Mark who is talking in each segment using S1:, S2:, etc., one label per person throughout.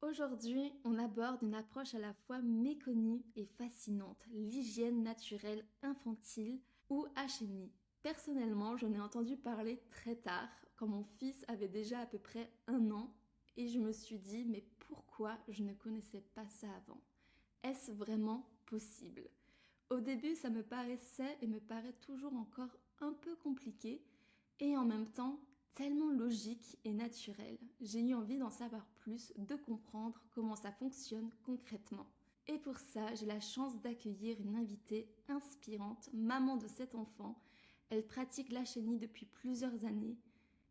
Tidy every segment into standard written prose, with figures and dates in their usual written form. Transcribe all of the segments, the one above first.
S1: Aujourd'hui, on aborde une approche à la fois méconnue et fascinante, l'hygiène naturelle infantile ou HNI. Personnellement, j'en ai entendu parler très tard, quand mon fils avait déjà à peu près 1 an, et je me suis dit, mais pourquoi je ne connaissais pas ça avant? Est-ce vraiment possible? Au début, ça me paraissait et me paraît toujours encore un peu compliqué et en même temps tellement logique et naturel. J'ai eu envie d'en savoir plus, de comprendre comment ça fonctionne concrètement. Et pour ça, j'ai la chance d'accueillir une invitée inspirante, maman de 7 enfants. Elle pratique la chenille depuis plusieurs années.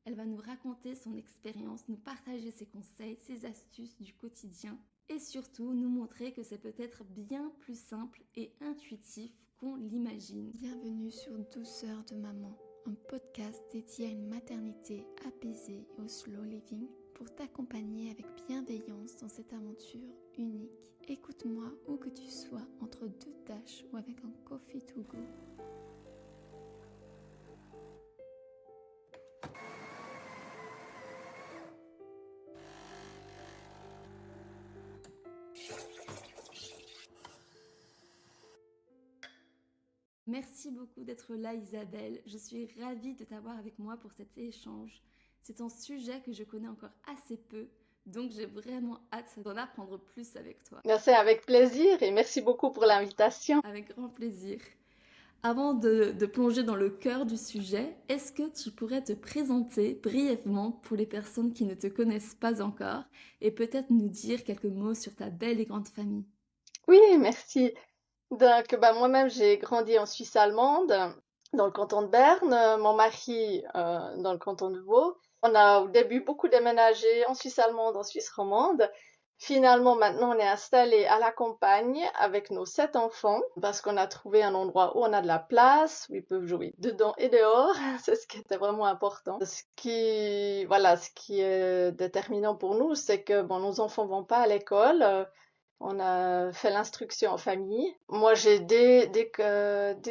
S1: Elle va nous raconter son expérience, nous partager ses conseils, ses astuces du quotidien et surtout nous montrer que c'est peut-être bien plus simple et intuitif qu'on l'imagine. Bienvenue sur Douceur de Maman, un podcast dédié à une maternité apaisée et au slow living pour t'accompagner avec bienveillance dans cette aventure unique. Écoute-moi où que tu sois, entre deux tâches ou avec un coffee to go. Merci beaucoup d'être là Isabelle, je suis ravie de t'avoir avec moi pour cet échange. C'est un sujet que je connais encore assez peu, donc j'ai vraiment hâte d'en apprendre plus avec toi.
S2: Merci, avec plaisir et merci beaucoup pour l'invitation.
S1: Avec grand plaisir. Avant de plonger dans le cœur du sujet, est-ce que tu pourrais te présenter brièvement pour les personnes qui ne te connaissent pas encore et peut-être nous dire quelques mots sur ta belle et grande famille?
S2: Oui, merci. Donc, moi-même, j'ai grandi en Suisse allemande, dans le canton de Berne, mon mari dans le canton de Vaud. On a au début beaucoup déménagé en Suisse allemande, en Suisse romande. Finalement, maintenant, on est installé à la campagne avec nos 7 enfants parce qu'on a trouvé un endroit où on a de la place, où ils peuvent jouer dedans et dehors. C'est ce qui était vraiment important. Ce qui est déterminant pour nous, c'est que nos enfants vont pas à l'école. On a fait l'instruction en famille. Moi, dès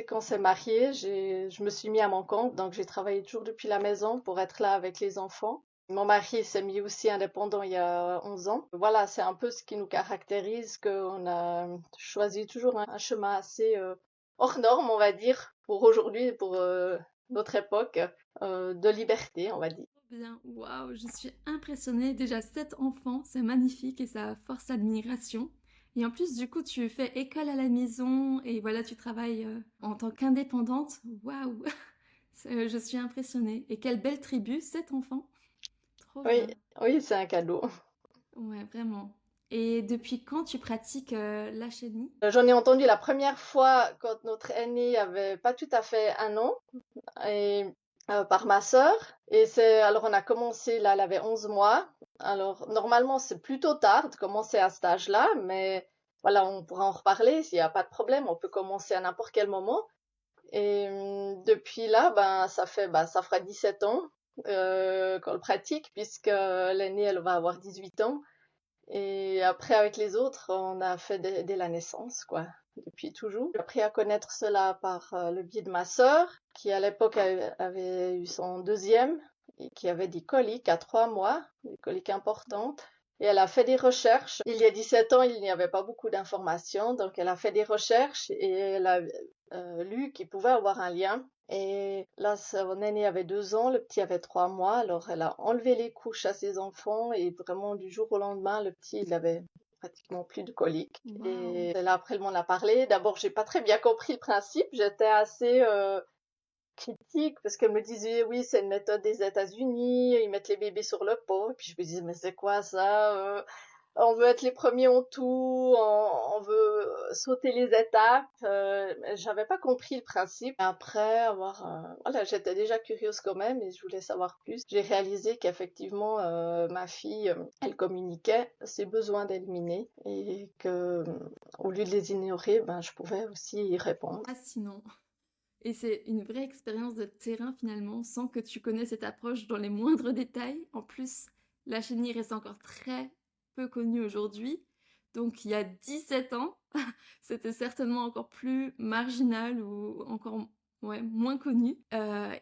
S2: qu'on s'est marié, je me suis mis à mon compte, donc j'ai travaillé toujours depuis la maison pour être là avec les enfants. Mon mari s'est mis aussi indépendant il y a 11 ans. Voilà, c'est un peu ce qui nous caractérise, qu'on a choisi toujours un chemin assez hors norme, on va dire, pour aujourd'hui, pour notre époque, de liberté, on va dire.
S1: Bien, waouh, je suis impressionnée. Déjà 7 enfants, c'est magnifique et ça force l'admiration. Et en plus, du coup, tu fais école à la maison et voilà, tu travailles en tant qu'indépendante. Waouh, je suis impressionnée. Et quelle belle tribu, 7 enfants. Trop
S2: Oui,
S1: bien.
S2: oui, c'est un cadeau.
S1: Ouais, vraiment. Et depuis quand tu pratiques la chenille?
S2: J'en ai entendu la première fois quand notre aîné avait pas tout à fait 1 an et par ma sœur. Alors on a commencé là, elle avait 11 mois. Alors normalement c'est plutôt tard de commencer à cet âge-là, mais voilà, on pourra en reparler s'il n'y a pas de problème. On peut commencer à n'importe quel moment. Et depuis là, ça fera 17 ans qu'on le pratique puisque l'aînée elle va avoir 18 ans. Et après, avec les autres, on a fait dès la naissance, quoi, depuis toujours. J'ai appris à connaître cela par le biais de ma sœur, qui à l'époque avait eu son deuxième et qui avait des coliques à 3 mois, des coliques importantes. Et elle a fait des recherches. Il y a 17 ans, il n'y avait pas beaucoup d'informations, donc elle a fait des recherches et elle a lu qu'il pouvait avoir un lien. Et là, son aîné avait 2 ans, le petit avait 3 mois. Alors, elle a enlevé les couches à ses enfants et vraiment du jour au lendemain, le petit, il avait pratiquement plus de coliques.
S1: Waouh.
S2: Et là, après, elle m'en a parlé. D'abord, j'ai pas très bien compris le principe. J'étais assez critique parce qu'elle me disait, oui, c'est une méthode des États-Unis. Ils mettent les bébés sur le pot. Et puis, je me disais, mais c'est quoi ça? On veut être les premiers en tout, on veut sauter les étapes. J'avais pas compris le principe. Après voilà, j'étais déjà curieuse quand même et je voulais savoir plus. J'ai réalisé qu'effectivement, ma fille, elle communiquait ses besoins d'éliminer et que, au lieu de les ignorer, je pouvais aussi y répondre.
S1: Fascinant. Et c'est une vraie expérience de terrain finalement, sans que tu connais cette approche dans les moindres détails. En plus, la chenille reste encore très peu connue aujourd'hui. Donc il y a 17 ans, c'était certainement encore plus marginal ou encore ouais, moins connu.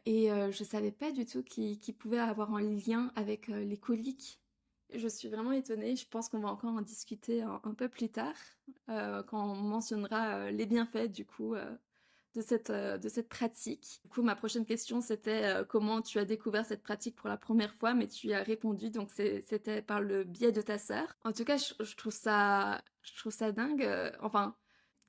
S1: Et je savais pas du tout qu'il pouvait avoir un lien avec les coliques. Je suis vraiment étonnée. Je pense qu'on va encore en discuter un peu plus tard, quand on mentionnera les bienfaits du coup de cette pratique. Du coup, ma prochaine question, c'était comment tu as découvert cette pratique pour la première fois, mais tu y as répondu, donc c'était par le biais de ta sœur. En tout cas, je trouve ça dingue, enfin,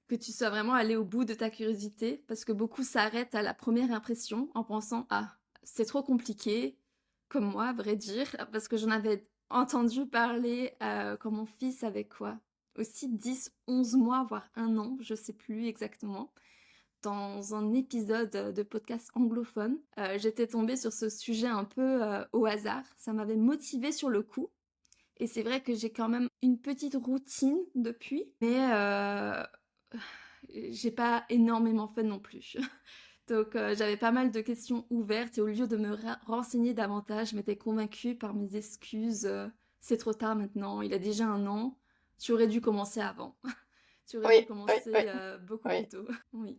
S1: que tu sois vraiment allé au bout de ta curiosité, parce que beaucoup s'arrêtent à la première impression en pensant, ah, c'est trop compliqué, comme moi, à vrai dire, parce que j'en avais entendu parler quand mon fils avait quoi? Aussi 10, 11 mois, voire un an, je sais plus exactement dans un épisode de podcast anglophone. J'étais tombée sur ce sujet un peu au hasard. Ça m'avait motivée sur le coup. Et c'est vrai que j'ai quand même une petite routine depuis, mais j'ai pas énormément fait non plus. Donc j'avais pas mal de questions ouvertes et au lieu de me renseigner davantage, je m'étais convaincue par mes excuses. C'est trop tard maintenant, il a déjà un an. Tu aurais dû commencer avant. Tu aurais dû
S2: Oui, oui, oui,
S1: commencer beaucoup plus
S2: oui.
S1: tôt. Oui.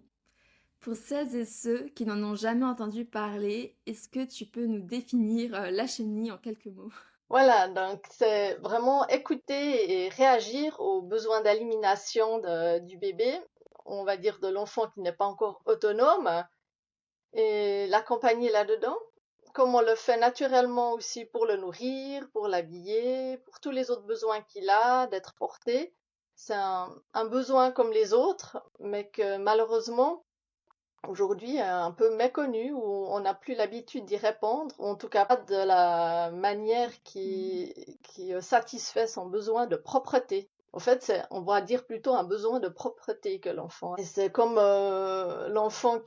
S1: Pour celles et ceux qui n'en ont jamais entendu parler, est-ce que tu peux nous définir la chenille en quelques mots?
S2: Voilà, donc c'est vraiment écouter et réagir aux besoins d'élimination du bébé, on va dire de l'enfant qui n'est pas encore autonome, et l'accompagner là-dedans, comme on le fait naturellement aussi pour le nourrir, pour l'habiller, pour tous les autres besoins qu'il a, d'être porté. C'est un besoin comme les autres, mais que malheureusement, aujourd'hui, un peu méconnu, où on n'a plus l'habitude d'y répondre, ou en tout cas pas de la manière
S1: Mhm.
S2: qui satisfait son besoin de propreté. En fait, on va dire plutôt un besoin de propreté que l'enfant. Et c'est comme l'enfant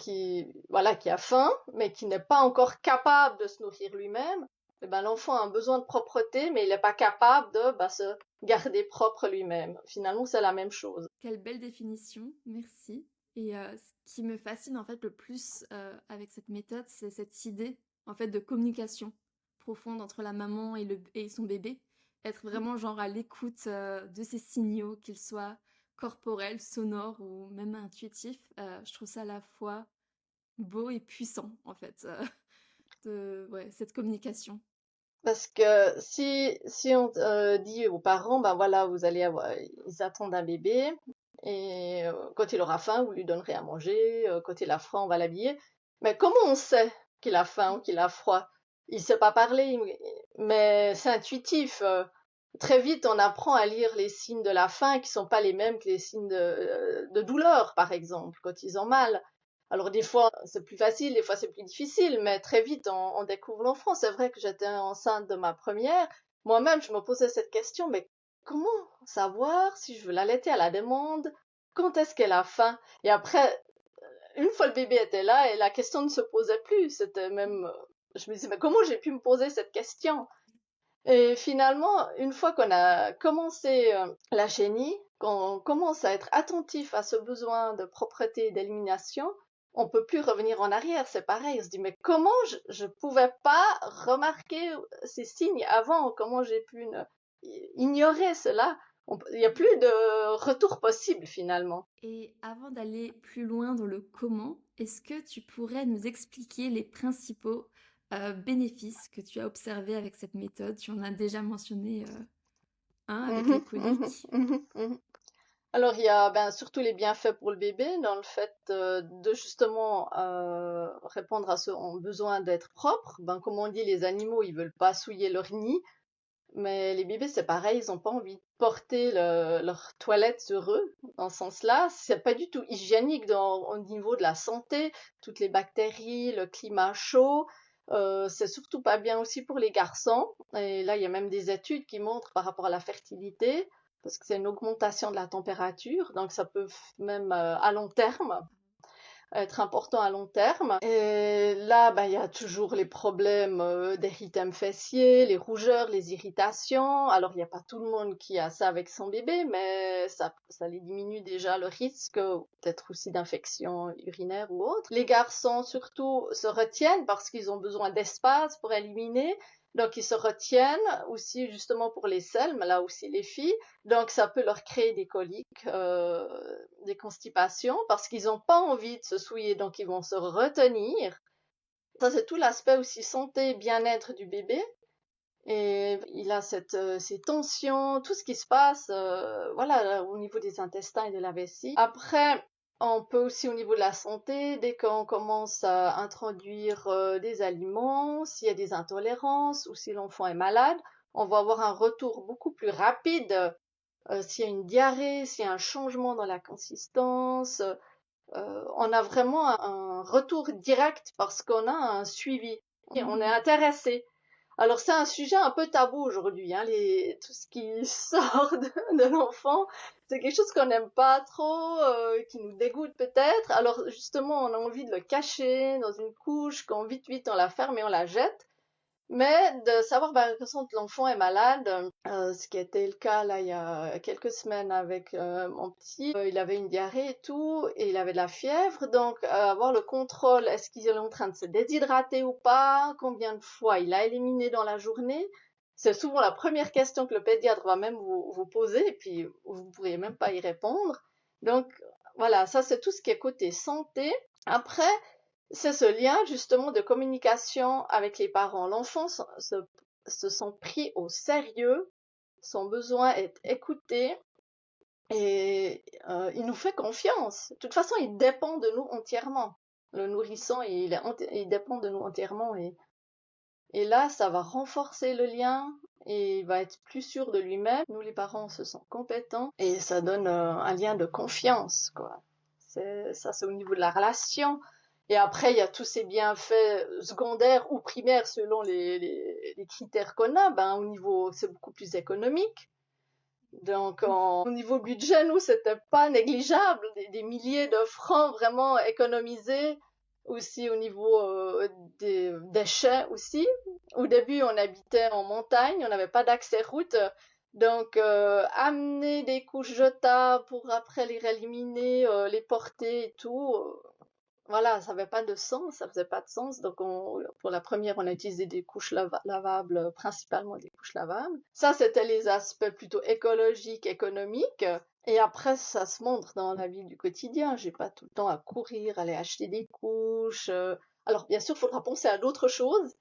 S2: voilà, qui a faim, mais qui n'est pas encore capable de se nourrir lui-même. Eh ben, l'enfant a un besoin de propreté, mais il n'est pas capable de se garder propre lui-même. Finalement, c'est la même chose.
S1: Quelle belle définition, merci. Et ce qui me fascine en fait le plus avec cette méthode, c'est cette idée en fait de communication profonde entre la maman et son bébé. Être vraiment genre à l'écoute de ces signaux, qu'ils soient corporels, sonores ou même intuitifs. Je trouve ça à la fois beau et puissant en fait, ouais, cette communication.
S2: Parce que si on dit aux parents, ben voilà, ils attendent un bébé, et quand il aura faim, vous lui donnerez à manger, quand il a froid, on va l'habiller. Mais comment on sait qu'il a faim ou qu'il a froid? Il sait pas parler, mais c'est intuitif. Très vite, on apprend à lire les signes de la faim qui sont pas les mêmes que les signes de douleur, par exemple, quand ils ont mal. Alors des fois c'est plus facile, des fois c'est plus difficile, mais très vite on découvre l'enfant. C'est vrai que j'étais enceinte de ma première. Moi-même, je me posais cette question, mais comment savoir si je veux l'allaiter à la demande? Quand est-ce qu'elle a faim? Et après, une fois le bébé était là, et la question ne se posait plus. C'était même, je me disais, mais comment j'ai pu me poser cette question? Et finalement, une fois qu'on a commencé la chenille, qu'on commence à être attentif à ce besoin de propreté et d'élimination, on peut plus revenir en arrière. C'est pareil, on se dit, mais comment je pouvais pas remarquer ces signes avant? Comment j'ai pu ignorer cela? Il n'y a plus de retour possible finalement.
S1: Et avant d'aller plus loin dans le comment, est-ce que tu pourrais nous expliquer les principaux bénéfices que tu as observés avec cette méthode? Tu en as déjà mentionné un avec les
S2: Mhm, mhm,
S1: coliques.
S2: mhm, mhm. Alors il y a surtout les bienfaits pour le bébé dans le fait de justement répondre à ce besoin d'être propre. Comme on dit, les animaux ils veulent pas souiller leur nid, mais les bébés c'est pareil, ils ont pas envie de porter leur toilette sur eux. Dans ce sens-là, c'est pas du tout hygiénique au niveau de la santé, toutes les bactéries, le climat chaud. C'est surtout pas bien aussi pour les garçons. Et là, il y a même des études qui montrent par rapport à la fertilité, parce que c'est une augmentation de la température, donc ça peut même à long terme être important à long terme. Et là, il y a toujours les problèmes d'érythème fessier, les rougeurs, les irritations. Alors, il n'y a pas tout le monde qui a ça avec son bébé, mais ça les diminue déjà le risque, peut-être aussi d'infection urinaire ou autre. Les garçons, surtout, se retiennent parce qu'ils ont besoin d'espace pour éliminer. Donc, ils se retiennent aussi justement pour les selles, mais là aussi les filles. Donc, ça peut leur créer des coliques, des constipations, parce qu'ils n'ont pas envie de se souiller, donc ils vont se retenir. Ça, c'est tout l'aspect aussi santé, bien-être du bébé. Et il a ces tensions, tout ce qui se passe, voilà, au niveau des intestins et de la vessie. Après, on peut aussi au niveau de la santé, dès qu'on commence à introduire des aliments, s'il y a des intolérances ou si l'enfant est malade, on va avoir un retour beaucoup plus rapide. S'il y a une diarrhée, s'il y a un changement dans la consistance, on a vraiment un retour direct parce qu'on a un suivi. Et on est intéressé. Alors c'est un sujet un peu tabou aujourd'hui, hein, tout ce qui sort de l'enfant, c'est quelque chose qu'on n'aime pas trop, qui nous dégoûte peut-être. Alors justement, on a envie de le cacher dans une couche, quand vite on la ferme et on la jette. Mais de savoir, quand l'enfant est malade, ce qui était le cas là il y a quelques semaines avec mon petit, il avait une diarrhée et tout, et il avait de la fièvre, donc avoir le contrôle, est-ce qu'il est en train de se déshydrater ou pas, combien de fois il a éliminé dans la journée, c'est souvent la première question que le pédiatre va même vous poser, et puis vous ne pourriez même pas y répondre. Donc voilà, ça c'est tout ce qui est côté santé. Après, c'est ce lien justement de communication avec les parents. L'enfant se sent pris au sérieux, son besoin est écouté et il nous fait confiance. De toute façon, il dépend de nous entièrement. Le nourrisson, il dépend de nous entièrement et là, ça va renforcer le lien et il va être plus sûr de lui-même. Nous, les parents, on se sent compétents et ça donne un lien de confiance, quoi. C'est au niveau de la relation. Et après, il y a tous ces bienfaits secondaires ou primaires selon les critères qu'on a. Au niveau, c'est beaucoup plus économique. Donc, au niveau budget, nous, c'était pas négligeable. Des milliers de francs vraiment économisés. Aussi au niveau des déchets aussi. Au début, on habitait en montagne, on n'avait pas d'accès route. Donc, amener des couches jetables pour après les rééliminer, les porter et tout, voilà, ça n'avait pas de sens, ça faisait pas de sens. Donc, pour la première, on a utilisé des couches lavables, principalement des couches lavables. Ça, c'était les aspects plutôt écologiques, économiques. Et après, ça se montre dans la vie du quotidien. J'ai pas tout le temps à courir, aller acheter des couches. Alors, bien sûr, il faudra penser à d'autres choses.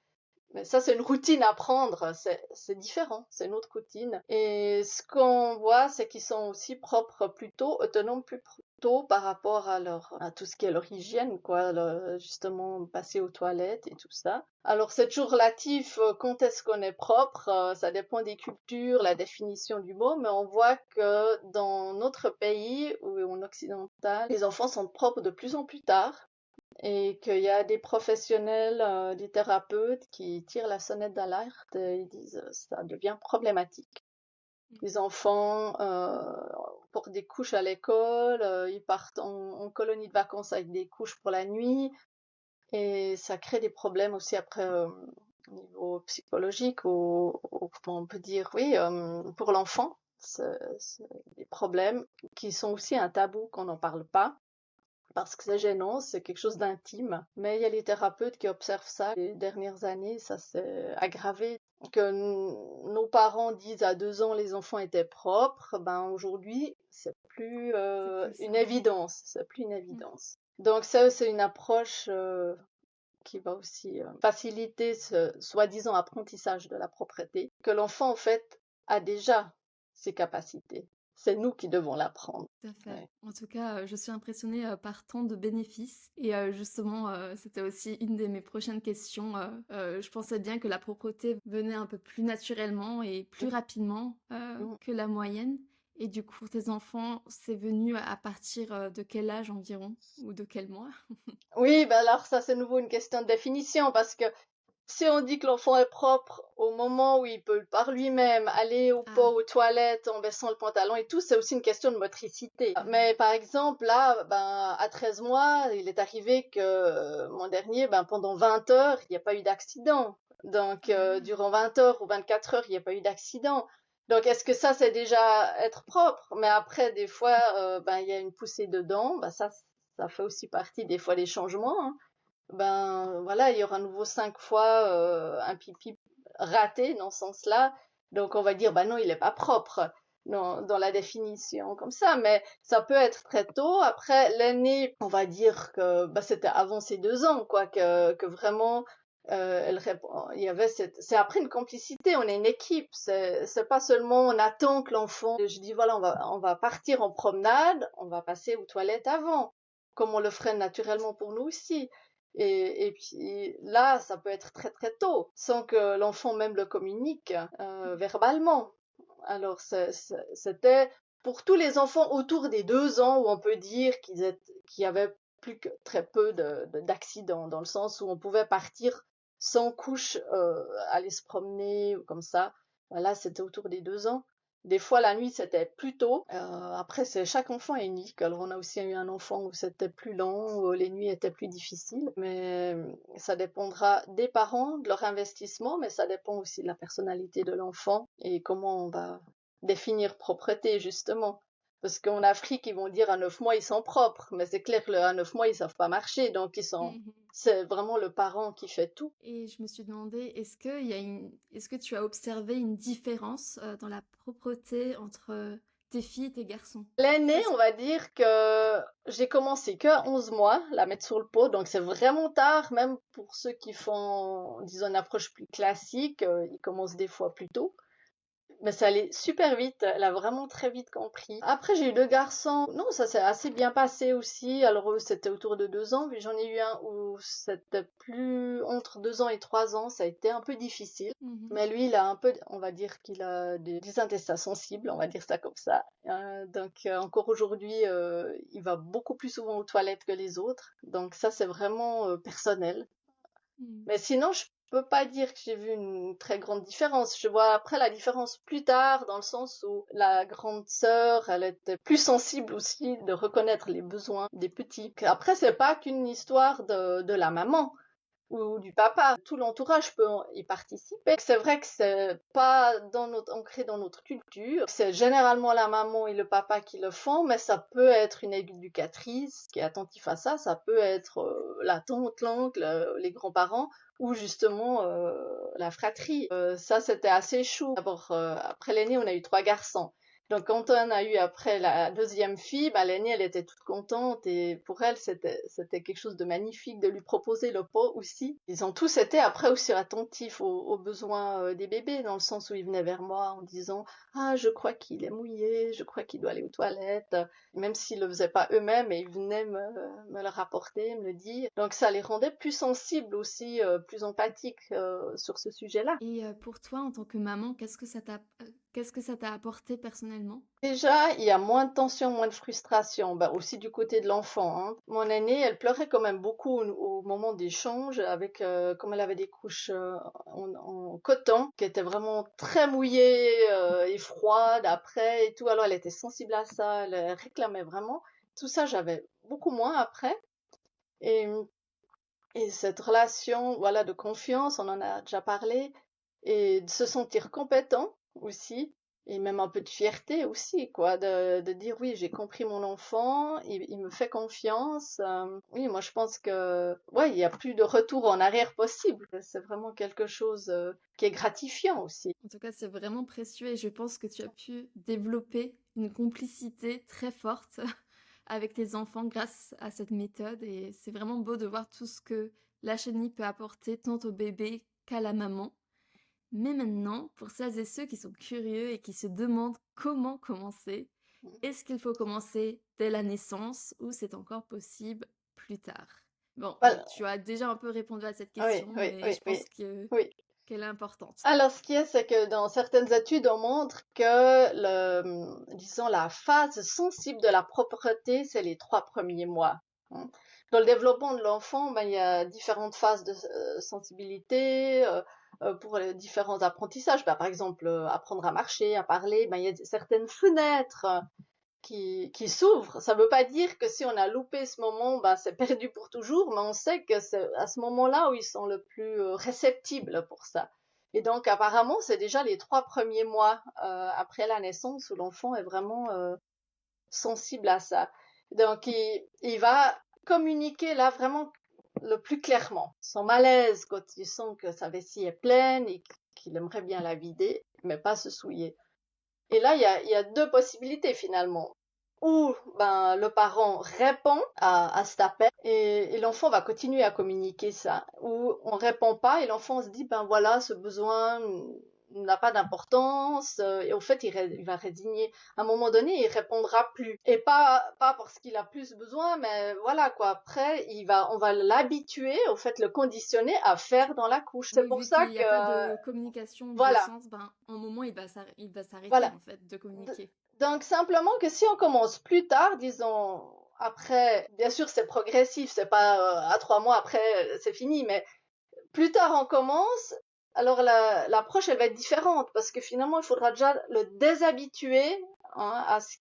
S2: Mais ça, c'est une routine à prendre, c'est différent, c'est une autre routine. Et ce qu'on voit, c'est qu'ils sont aussi propres plus tôt, autonomes plus tôt par rapport à tout ce qui est leur hygiène, quoi, justement passer aux toilettes et tout ça. Alors c'est toujours relatif, quand est-ce qu'on est propre, ça dépend des cultures, la définition du mot, mais on voit que dans notre pays, ou en occidental, les enfants sont propres de plus en plus tard et qu'il y a des professionnels, des thérapeutes qui tirent la sonnette d'alerte et ils disent ça devient problématique. Les enfants portent des couches à l'école, ils partent en colonie de vacances avec des couches pour la nuit et ça crée des problèmes aussi après au niveau psychologique ou comment on peut dire, oui, pour l'enfant. C'est des problèmes qui sont aussi un tabou qu'on n'en parle pas parce que c'est gênant, c'est quelque chose d'intime. Mais il y a les thérapeutes qui observent ça. Les dernières années, ça s'est aggravé. Que nos parents disent à 2 ans les enfants étaient propres, aujourd'hui c'est plus
S1: C'est plus ça.
S2: une évidence. C'est plus une évidence. Donc ça, c'est une approche qui va aussi faciliter ce soi-disant apprentissage de la propreté, que l'enfant en fait a déjà ses capacités. C'est nous qui devons l'apprendre.
S1: Tout à fait.
S2: Ouais.
S1: En tout cas, je suis impressionnée par tant de bénéfices. Et justement, c'était aussi une de mes prochaines questions. Je pensais bien que la propreté venait un peu plus naturellement et plus rapidement
S2: Mm.
S1: que la moyenne. Et du coup, tes enfants, c'est venu à partir de quel âge environ? Ou de quel mois?
S2: Oui, alors ça c'est nouveau une question de définition parce que si on dit que l'enfant est propre au moment où il peut par lui-même aller ou pas
S1: Ah,
S2: aux toilettes en baissant le pantalon et tout, c'est aussi une question de motricité.
S1: ah,
S2: Mais par exemple, là, à 13 mois, il est arrivé que mon dernier, pendant 20 heures, il n'y a pas eu d'accident. Donc,
S1: ah.
S2: durant 20 heures ou 24 heures, il n'y a pas eu d'accident. Donc, est-ce que ça, c'est déjà être propre? Mais après, des fois, il y a une poussée dedans. Ça fait aussi partie des fois des changements, hein. Voilà, il y aura à nouveau 5 fois un pipi raté dans ce sens-là. Donc on va dire, non, il est pas propre dans la définition comme ça, mais ça peut être très tôt. Après l'aîné, on va dire que c'était avant ses 2 ans, quoi, que vraiment C'est après une complicité, on est une équipe, c'est pas seulement on attend que l'enfant, je dis voilà, on va partir en promenade, on va passer aux toilettes avant, comme on le ferait naturellement pour nous aussi. Et puis là, ça peut être très très tôt, sans que l'enfant même le communique verbalement. Alors c'était pour tous les enfants autour des 2 ans où on peut dire qu'il y avait plus que très peu d'accidents, dans le sens où on pouvait partir sans couche, aller se promener ou comme ça. Voilà, c'était autour des 2 ans. Des fois, la nuit, c'était plus tôt. Après, chaque enfant est unique. Alors, on a aussi eu un enfant où c'était plus lent, où les nuits étaient plus difficiles. Mais ça dépendra des parents, de leur investissement, mais ça dépend aussi de la personnalité de l'enfant et comment on va définir propreté, justement. Parce qu'en Afrique, ils vont dire à 9 mois, ils sont propres. Mais c'est clair qu'à 9 mois, ils savent pas marcher. Donc,
S1: Mhm.
S2: c'est vraiment le parent qui fait tout.
S1: Et je me suis demandé, est-ce que tu as observé une différence dans la propreté entre tes filles et tes garçons?
S2: L'aîné,
S1: Parce
S2: on va dire que j'ai commencé qu'à 11 mois, la mettre sur le pot. Donc, c'est vraiment tard, même pour ceux qui font, disons, une approche plus classique. Ils commencent des fois plus tôt. Mais ça allait super vite, elle a vraiment très vite compris. Après, j'ai eu 2 garçons. Non, ça s'est assez bien passé aussi. Alors, eux, c'était autour de 2 ans. Puis j'en ai eu un où c'était plus entre 2 ans et 3 ans. Ça a été un peu difficile.
S1: Mhm.
S2: Mais lui, il a un peu, on va dire qu'il a des intestins sensibles, on va dire ça comme ça. Donc, encore aujourd'hui, il va beaucoup plus souvent aux toilettes que les autres. Donc, ça, c'est vraiment personnel.
S1: Mhm.
S2: Mais sinon, je peux pas dire que j'ai vu une très grande différence. Je vois après la différence plus tard, dans le sens où la grande sœur, elle était plus sensible aussi de reconnaître les besoins des petits. Après, c'est pas qu'une histoire de la maman ou du papa. Tout l'entourage peut y participer. C'est vrai que c'est pas ancré dans notre culture. C'est généralement la maman et le papa qui le font, mais ça peut être une éducatrice qui est attentive à ça. Ça peut être la tante, l'oncle, les grands-parents ou justement la fratrie. Ça, c'était assez chou. D'abord, après l'aîné, on a eu 3 garçons. Donc, quand on a eu après la deuxième fille, bah, l'aînée, elle était toute contente et pour elle, c'était quelque chose de magnifique de lui proposer le pot aussi. Ils ont tous été après aussi attentifs aux besoins des bébés, dans le sens où ils venaient vers moi en disant «Ah, je crois qu'il est mouillé, je crois qu'il doit aller aux toilettes», même s'ils le faisaient pas eux-mêmes, et ils venaient me le rapporter, me le dire. Donc, ça les rendait plus sensibles aussi, plus empathiques sur ce sujet-là.
S1: Et pour toi, en tant que maman, qu'est-ce que ça t'a apporté personnellement?
S2: Déjà, il y a moins de tension, moins de frustration. Bah, aussi du côté de l'enfant, hein. Mon aînée, elle pleurait quand même beaucoup au moment des changes, avec, comme elle avait des couches en coton, qui étaient vraiment très mouillées et froides après et tout. Alors, elle était sensible à ça, elle réclamait vraiment. Tout ça, j'avais beaucoup moins après. Et, et cette relation, voilà, de confiance, on en a déjà parlé, et de se sentir compétent aussi, et même un peu de fierté aussi, quoi, de dire oui, j'ai compris mon enfant, il me fait confiance. Oui, moi je pense que, ouais, il y a plus de retour en arrière possible. C'est vraiment quelque chose qui est gratifiant aussi.
S1: En tout cas, c'est vraiment précieux et je pense que tu as pu développer une complicité très forte avec tes enfants grâce à cette méthode et c'est vraiment beau de voir tout ce que la chenille peut apporter tant au bébé qu'à la maman. Mais maintenant, pour celles et ceux qui sont curieux et qui se demandent comment commencer, est-ce qu'il faut commencer dès la naissance ou c'est encore possible plus tard? Bon,
S2: Voilà.
S1: tu as déjà un peu répondu à cette
S2: Oui,
S1: question,
S2: oui,
S1: mais
S2: oui,
S1: je
S2: oui,
S1: pense que
S2: oui.
S1: qu'elle est importante.
S2: Alors, ce qui est, c'est que dans certaines études, on montre que disons, la phase sensible de la propreté, c'est les 3 premiers mois, hein. Dans le développement de l'enfant, ben, il y a différentes phases de sensibilité pour les différents apprentissages. Ben, par exemple, apprendre à marcher, à parler, ben, il y a certaines fenêtres qui s'ouvrent. Ça ne veut pas dire que si on a loupé ce moment, ben, c'est perdu pour toujours, mais on sait que c'est à ce moment-là où ils sont le plus réceptibles pour ça. Et donc, apparemment, c'est déjà les 3 premiers mois après la naissance où l'enfant est vraiment sensible à ça. Donc, il va communiquer là vraiment le plus clairement. Son malaise quand il sent que sa vessie est pleine et qu'il aimerait bien la vider, mais pas se souiller. Et là, il y a 2 possibilités finalement. où ben, le parent répond à cet appel et l'enfant va continuer à communiquer ça. Ou on répond pas et l'enfant se dit, ben voilà, ce besoin n'a pas d'importance et au fait il va résigner. À un moment donné, il répondra plus. Et pas parce qu'il a plus besoin, mais voilà quoi. Après, on va l'habituer, au fait le conditionner à faire dans la couche. C'est
S1: Oui,
S2: pour
S1: vu qu'il
S2: ça
S1: n'y a pas
S2: que
S1: de communication de
S2: voilà,
S1: sens, ben, un moment, il va s'arrêter,
S2: voilà.
S1: en fait, de communiquer.
S2: Donc simplement que si on commence plus tard, disons après, bien sûr c'est progressif, c'est pas à 3 mois après c'est fini, mais plus tard on commence, alors l'approche elle va être différente parce que finalement il faudra déjà le déshabituer à ce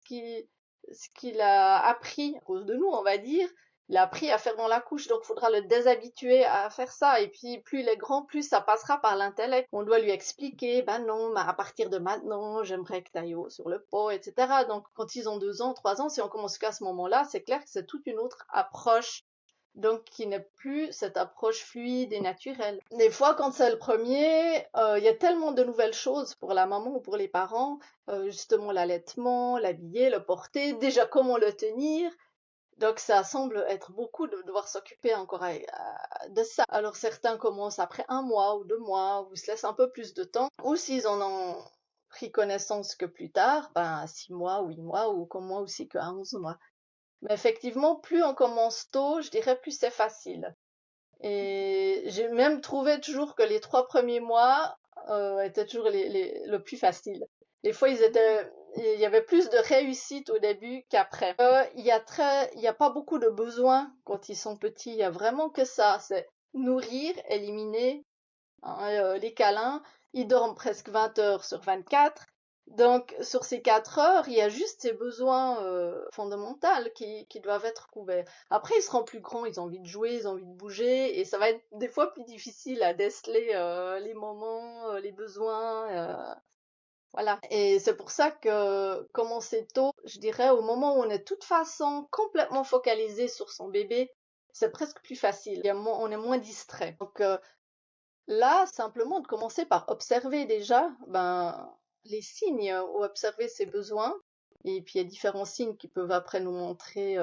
S2: qu'il a appris à cause de nous, on va dire. Il a appris à faire dans la couche, donc il faudra le déshabituer à faire ça. Et puis plus il est grand, plus ça passera par l'intellect. On doit lui expliquer, ben non, à partir de maintenant, j'aimerais que tu ailles sur le pot, etc. Donc quand ils ont 2 ans, 3 ans, si on commence qu'à ce moment-là, c'est clair que c'est toute une autre approche donc qui n'est plus cette approche fluide et naturelle. Des fois, quand c'est le premier, il y a tellement de nouvelles choses pour la maman ou pour les parents, justement l'allaitement, l'habiller, le porter, déjà comment le tenir. Donc ça semble être beaucoup de devoir s'occuper encore de ça. Alors certains commencent après 1 mois ou 2 mois, ou se laissent un peu plus de temps, ou s'ils en ont pris connaissance que plus tard, ben à 6 mois, 8 mois, ou comme moi aussi qu'à 11 mois. Mais effectivement, plus on commence tôt, je dirais plus c'est facile. Et j'ai même trouvé toujours que les 3 premiers mois étaient toujours le plus facile. Des fois, il y avait plus de réussite au début qu'après. Il y a pas beaucoup de besoins quand ils sont petits. Il y a vraiment que ça. C'est nourrir, éliminer, les câlins. Ils dorment presque 20 heures sur 24. Donc, sur ces 4 heures, il y a juste ces besoins fondamentaux qui doivent être couverts. Après, ils seront plus grands, ils ont envie de jouer, ils ont envie de bouger, et ça va être des fois plus difficile à déceler les moments, les besoins. Voilà. Et c'est pour ça que commencer tôt, je dirais, au moment où on est de toute façon complètement focalisé sur son bébé, c'est presque plus facile. On est moins distrait. Donc, là, simplement de commencer par observer déjà les signes ou observer ses besoins. Et puis il y a différents signes qui peuvent après nous montrer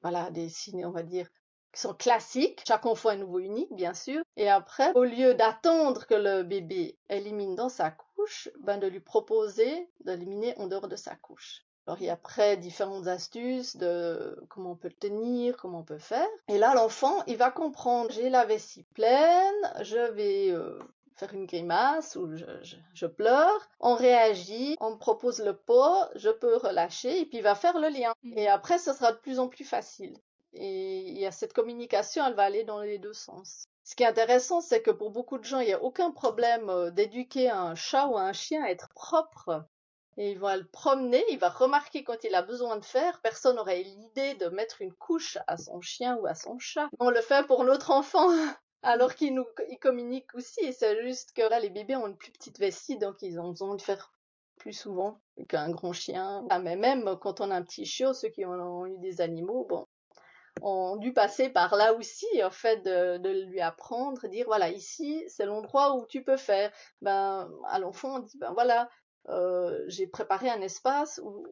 S2: voilà, des signes, on va dire, qui sont classiques. Chaque enfant est nouveau unique, bien sûr. Et après, au lieu d'attendre que le bébé élimine dans sa couche, de lui proposer d'éliminer en dehors de sa couche. Alors il y a après différentes astuces de comment on peut le tenir, comment on peut faire. Et là, l'enfant, il va comprendre, j'ai la vessie pleine, je vais faire une grimace ou je pleure. On réagit, on me propose le pot, je peux relâcher et puis il va faire le lien. Et après, ce sera de plus en plus facile. Et il y a cette communication, elle va aller dans les deux sens. Ce qui est intéressant, c'est que pour beaucoup de gens, il n'y a aucun problème d'éduquer un chat ou un chien à être propre. Et il va le promener, il va remarquer quand il a besoin de faire. Personne n'aurait l'idée de mettre une couche à son chien ou à son chat. On le fait pour notre enfant, alors il communique aussi. C'est juste que là, les bébés ont une plus petite vessie, donc ils ont besoin de faire plus souvent qu'un grand chien. Ah, mais même quand on a un petit chiot, ceux qui ont eu des animaux, bon, ont dû passer par là aussi, en fait, de lui apprendre, dire voilà, ici, c'est l'endroit où tu peux faire. À l'enfant, on dit voilà, j'ai préparé un espace où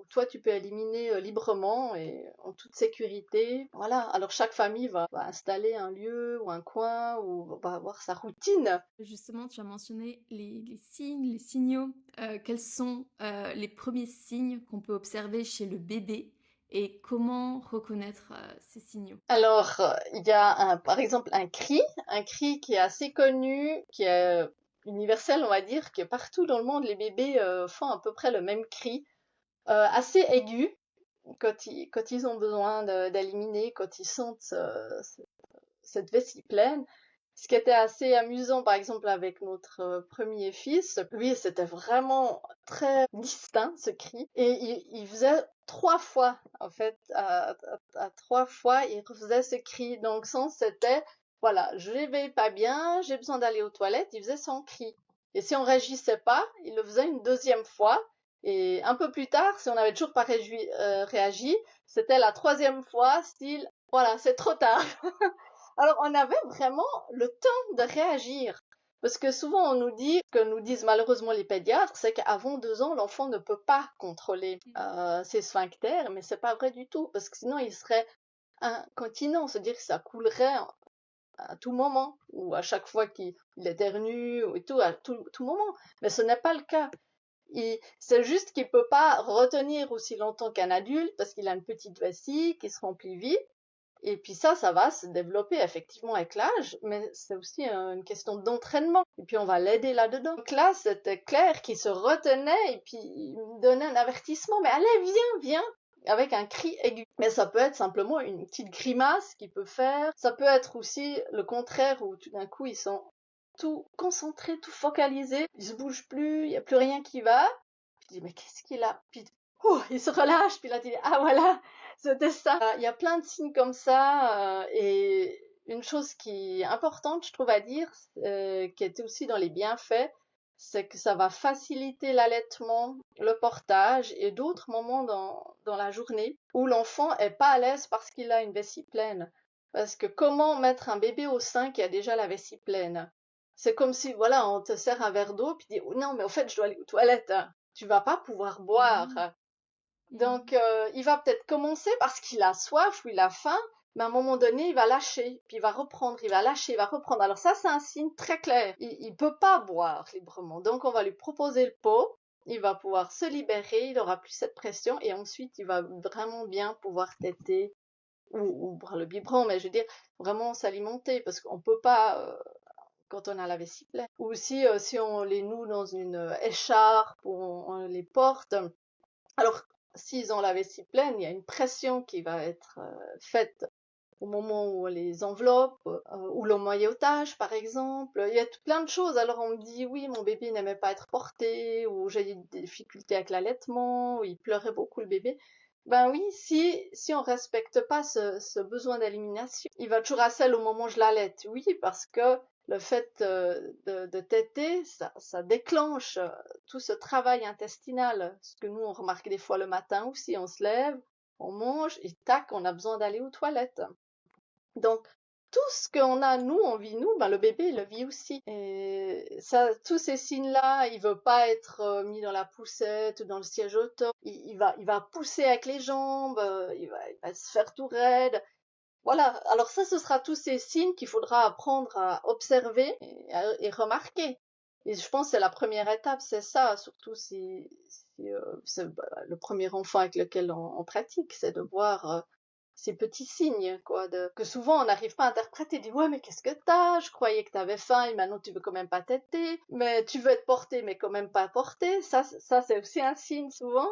S2: toi tu peux éliminer librement et en toute sécurité. Voilà. Alors chaque famille va installer un lieu ou un coin où va avoir sa routine.
S1: Justement, tu as mentionné les signes, les signaux. Quels sont les premiers signes qu'on peut observer chez le bébé et comment reconnaître ces signaux?
S2: Alors, il y a par exemple un cri qui est assez connu, qui est universel, on va dire, que partout dans le monde, les bébés font à peu près le même cri, assez aigu, quand ils ont besoin d'éliminer, quand ils sentent cette vessie pleine. Ce qui était assez amusant, par exemple, avec notre premier fils, lui, c'était vraiment très distinct, ce cri. Et il faisait 3 fois, en fait, à 3 fois, il refaisait ce cri. Donc, le sens, c'était, voilà, je vais pas bien, j'ai besoin d'aller aux toilettes, il faisait son cri. Et si on réagissait pas, il le faisait une deuxième fois. Et un peu plus tard, si on n'avait toujours pas réagi, c'était la troisième fois, style, voilà, c'est trop tard. Alors, on avait vraiment le temps de réagir. Parce que souvent on nous dit, que nous disent malheureusement les pédiatres, c'est qu'avant 2 ans, l'enfant ne peut pas contrôler ses sphincters, mais c'est pas vrai du tout, parce que sinon il serait incontinent, c'est-à-dire que ça coulerait à tout moment, ou à chaque fois qu'il éternue, et tout, à tout moment. Mais ce n'est pas le cas. C'est juste qu'il peut pas retenir aussi longtemps qu'un adulte, parce qu'il a une petite vessie qui se remplit vite. Et puis ça va se développer effectivement avec l'âge, mais c'est aussi une question d'entraînement. Et puis on va l'aider là-dedans. Donc là, c'était Claire qui se retenait et puis il me donnait un avertissement. Mais allez, viens, viens, avec un cri aigu. Mais ça peut être simplement une petite grimace qu'il peut faire. Ça peut être aussi le contraire où tout d'un coup ils sont tout concentrés, tout focalisés. Ils se bougent plus, il n'y a plus rien qui va. Puis je dis mais qu'est-ce qu'il a? Puis il se relâche, puis là tu dis ah voilà, c'était ça. Il y a plein de signes comme ça et une chose qui est importante, je trouve, à dire, qui était aussi dans les bienfaits, c'est que ça va faciliter l'allaitement, le portage et d'autres moments dans la journée où l'enfant est pas à l'aise parce qu'il a une vessie pleine. Parce que comment mettre un bébé au sein qui a déjà la vessie pleine? C'est comme si, voilà, on te sert un verre d'eau, puis dit, oh non, mais au fait, je dois aller aux toilettes, hein. Tu vas pas pouvoir boire. Donc, il va peut-être commencer parce qu'il a soif ou il a faim, mais à un moment donné, il va lâcher, puis il va reprendre, il va lâcher, il va reprendre. Alors ça, c'est un signe très clair. Il peut pas boire librement. Donc, on va lui proposer le pot. Il va pouvoir se libérer, il n'aura plus cette pression, et ensuite, il va vraiment bien pouvoir téter ou boire le biberon, mais je veux dire, vraiment s'alimenter, parce qu'on peut pas, quand on a la vessie pleine. Ou aussi, si on les noue dans une écharpe ou on les porte, alors, s'ils ont la vessie pleine, il y a une pression qui va être faite au moment où on les enveloppe, ou l'emmaillotage par exemple. Il y a plein de choses. Alors on me dit, oui, mon bébé n'aimait pas être porté, ou j'ai eu des difficultés avec l'allaitement, ou il pleurait beaucoup le bébé. Ben oui, si on respecte pas ce besoin d'élimination, il va toujours à sel au moment où je l'allaite. Oui, parce que le fait de téter, ça déclenche tout ce travail intestinal, ce que nous on remarque des fois le matin aussi, on se lève, on mange et tac, on a besoin d'aller aux toilettes. Donc tout ce qu'on a nous, on vit nous, ben le bébé il le vit aussi. Et ça, tous ces signes-là, il veut pas être mis dans la poussette ou dans le siège auto. Il va pousser avec les jambes, il va se faire tout raide. Voilà, alors ça, ce sera tous ces signes qu'il faudra apprendre à observer et remarquer. Et je pense que c'est la première étape, c'est ça, surtout si c'est le premier enfant avec lequel on pratique, c'est de voir ces petits signes, quoi, que souvent on n'arrive pas à interpréter. Dit ouais, mais qu'est-ce que t'as? Je croyais que t'avais faim et maintenant tu veux quand même pas téter, mais tu veux être porté, mais quand même pas porté. Ça c'est aussi un signe souvent.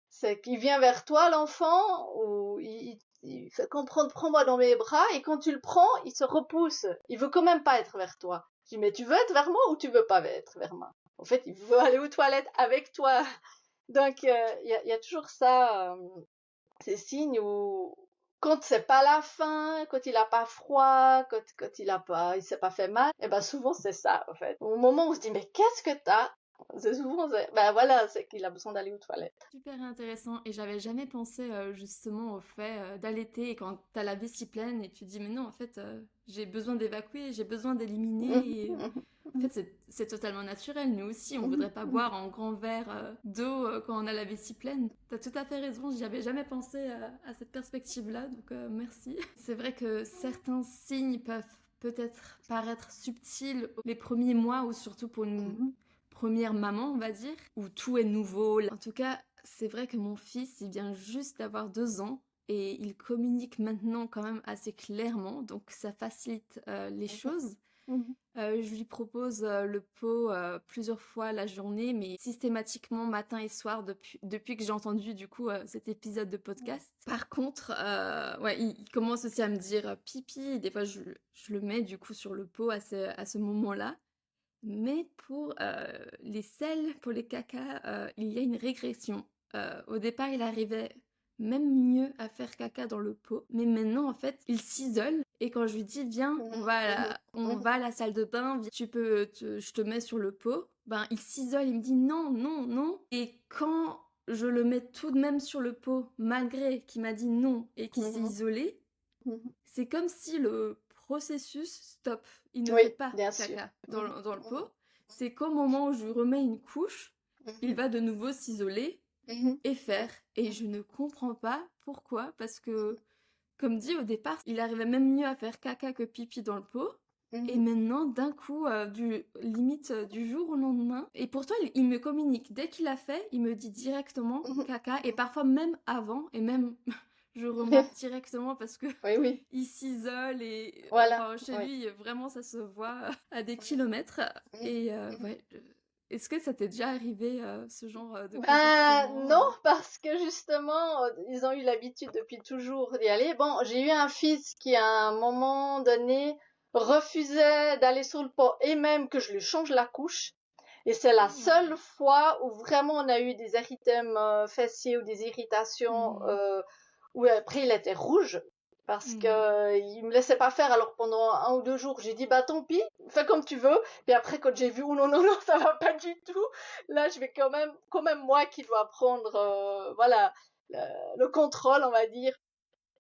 S2: C'est qu'il vient vers toi, l'enfant, ou il fait comprendre, prends-moi dans mes bras, et quand tu le prends, il se repousse. Il veut quand même pas être vers toi. Je dis, mais tu veux être vers moi ou tu veux pas être vers moi? En fait, il veut aller aux toilettes avec toi. Donc, il y a toujours ça, ces signes où, quand c'est pas la faim, quand il a pas froid, quand il s'est pas fait mal, et ben souvent c'est ça, en fait. Au moment où on se dit, mais qu'est-ce que t'as? C'est souvent, ben voilà, c'est qu'il a besoin d'aller aux toilettes.
S1: Super intéressant et j'avais jamais pensé justement au fait d'allaiter et quand t'as la vessie pleine et tu te dis mais non en fait j'ai besoin d'évacuer, j'ai besoin d'éliminer et en fait c'est totalement naturel, nous aussi on voudrait pas boire en grand verre d'eau quand on a la vessie pleine. T'as tout à fait raison, j'y avais jamais pensé à cette perspective-là donc merci. C'est vrai que certains signes peuvent peut-être paraître subtils les premiers mois ou surtout pour une première maman, on va dire, où tout est nouveau. En tout cas, c'est vrai que mon fils, il vient juste d'avoir 2 ans et il communique maintenant quand même assez clairement, donc ça facilite les choses. Je lui propose le pot plusieurs fois la journée, mais systématiquement matin et soir depuis que j'ai entendu du coup cet épisode de podcast. Par contre, ouais, il commence aussi à me dire pipi. Des fois, je le mets du coup sur le pot à ce moment-là. Mais pour les selles, pour les cacas, il y a une régression. Au départ, il arrivait même mieux à faire caca dans le pot. Mais maintenant, en fait, il s'isole. Et quand je lui dis, viens, on va à la salle de bain, viens, je te mets sur le pot, ben, il s'isole, il me dit non, non, non. Et quand je le mets tout de même sur le pot, malgré qu'il m'a dit non et qu'il s'est isolé, c'est comme si le processus stop. Il ne fait
S2: Oui,
S1: pas
S2: bien sûr.
S1: caca
S2: Mhm,
S1: dans le pot.
S2: mhm,
S1: C'est qu'au moment où je lui remets une couche, il
S2: mhm,
S1: va de nouveau s'isoler
S2: mhm,
S1: et faire. Et je ne comprends pas pourquoi, parce que, comme dit au départ, il arrivait même mieux à faire caca que pipi dans le pot. Et
S2: mhm,
S1: maintenant, d'un coup, limite du jour au lendemain. Et pourtant, il me communique. Dès qu'il a fait, il me dit directement
S2: mhm,
S1: caca. Et
S2: mhm.
S1: parfois même avant. Et même, je remarque directement parce que
S2: Oui, oui,
S1: il s'isole. Et
S2: voilà.
S1: enfin, chez
S2: Oui.
S1: lui, vraiment, ça se voit à des
S2: Mhm,
S1: kilomètres.
S2: mhm,
S1: Et
S2: mhm.
S1: ouais. Est-ce que ça t'est déjà arrivé, ce genre de
S2: Ben
S1: comportement
S2: non, parce que justement, ils ont eu l'habitude depuis toujours d'y aller. Bon, j'ai eu un fils qui, à un moment donné, refusait d'aller sur le pot et même que je lui change la couche. Et c'est la
S1: Ah
S2: seule
S1: ouais.
S2: fois où vraiment on a eu des érythèmes fessiers ou des irritations
S1: Mhm.
S2: où après il était rouge parce que
S1: Mhm.
S2: il me laissait pas faire. Alors pendant 1 ou 2 jours, j'ai dit bah tant pis, fais comme tu veux. Puis après quand j'ai vu oh non non non ça va pas du tout, là je vais quand même moi qui dois prendre voilà le contrôle on va dire.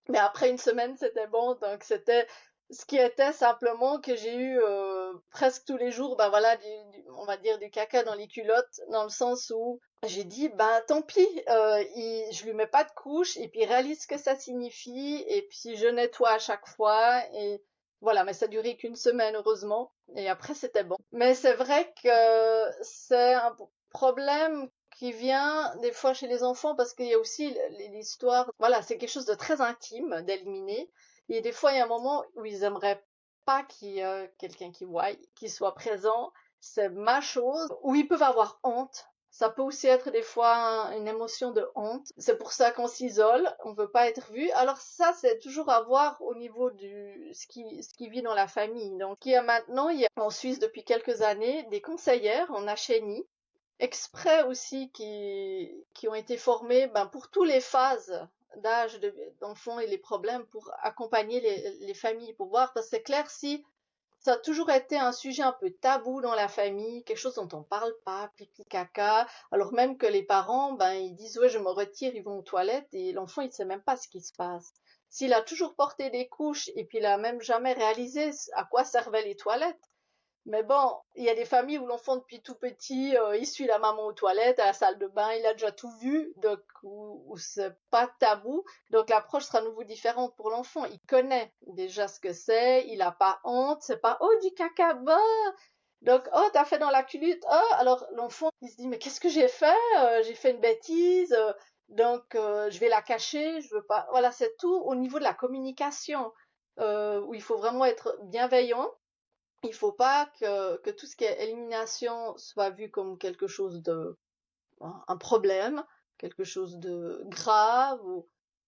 S2: Mais après une semaine, c'était bon. Donc c'était ce qui était simplement que j'ai eu presque tous les jours, ben voilà, on va dire du caca dans les culottes, dans le sens où j'ai dit, ben tant pis, je lui mets pas de couche et puis il réalise ce que ça signifie et puis je nettoie à chaque fois et voilà. Mais ça durait qu'une semaine heureusement et après c'était bon. Mais c'est vrai que c'est un problème qui vient des fois chez les enfants parce qu'il y a aussi l'histoire, voilà, c'est quelque chose de très intime d'éliminer. Et des fois, il y a un moment où ils aimeraient pas qu'il y ait quelqu'un qui voie, qui soit présent. C'est ma chose. Où ils peuvent avoir honte. Ça peut aussi être des fois une émotion de honte. C'est pour ça qu'on s'isole, on veut pas être vu. Alors ça, c'est toujours à voir au niveau du ce qui vit dans la famille. Donc il y a maintenant, il y a en Suisse depuis quelques années des conseillères en HNI exprès aussi qui ont été formés ben, pour toutes les phases d'âge d'enfants et les problèmes pour accompagner les familles pour voir parce que c'est clair si ça a toujours été un sujet un peu tabou dans la famille, quelque chose dont on parle pas, pipi caca, alors même que les parents ben ils disent ouais je me retire, ils vont aux toilettes et l'enfant il sait même pas ce qui se passe. S'il a toujours porté des couches et puis il a même jamais réalisé à quoi servaient les toilettes, mais bon, il y a des familles où l'enfant depuis tout petit, il suit la maman aux toilettes, à la salle de bain, il a déjà tout vu, donc où c'est pas tabou. Donc l'approche sera à nouveau différente pour l'enfant. Il connaît déjà ce que c'est, il a pas honte, c'est pas oh du caca bah. Donc oh t'as fait dans la culotte, oh alors l'enfant il se dit mais qu'est-ce que j'ai fait? J'ai fait une bêtise, donc je vais la cacher, je veux pas. Voilà, c'est tout au niveau de la communication où il faut vraiment être bienveillant. Il faut pas que tout ce qui est élimination soit vu comme quelque chose de un problème, quelque chose de grave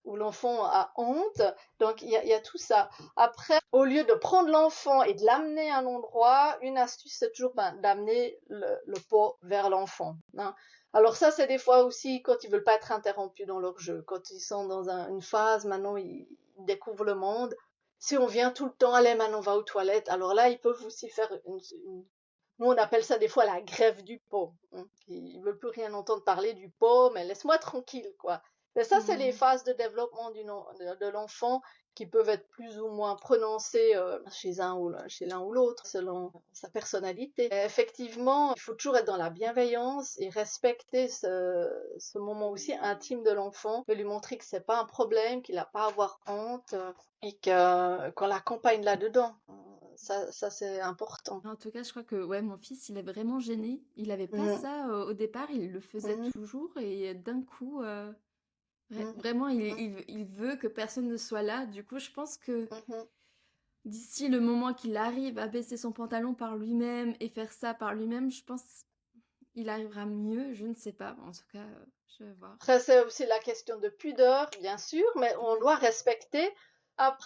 S2: où l'enfant a honte. Donc il y a tout ça. Après, au lieu de prendre l'enfant et de l'amener à un endroit, une astuce c'est toujours ben, d'amener le pot vers l'enfant. Hein. Alors ça c'est des fois aussi quand ils veulent pas être interrompus dans leur jeu, quand ils sont dans une phase maintenant ils découvrent le monde. Si on vient tout le temps, allez, maintenant on va aux toilettes, alors là, ils peuvent aussi faire nous on appelle ça des fois la grève du pot. Hein. Ils veulent plus rien entendre parler du pot, mais laisse-moi tranquille, quoi. Mais ça, c'est les
S1: Mhm.
S2: phases de développement de l'enfant qui peuvent être plus ou moins prononcées chez l'un ou l'autre, selon sa personnalité. Et effectivement, il faut toujours être dans la bienveillance et respecter ce moment aussi intime de l'enfant, de lui montrer que c'est pas un problème, qu'il n'a pas à avoir honte et qu'on l'accompagne là-dedans. Ça c'est important.
S1: En tout cas, je crois que ouais, mon fils, il est vraiment gêné. Il avait pas
S2: Mmh.
S1: ça au départ, il le faisait
S2: Mmh.
S1: toujours et d'un coup,
S2: Mmh.
S1: vraiment,
S2: Mmh.
S1: il veut que personne ne soit là. Du coup, je pense que
S2: Mmh.
S1: d'ici le moment qu'il arrive à baisser son pantalon par lui-même et faire ça par lui-même, je pense il arrivera mieux. Je ne sais pas. En tout cas, je vais voir.
S2: Après, c'est aussi la question de pudeur, bien sûr, mais on
S1: Ouais.
S2: doit respecter. Après,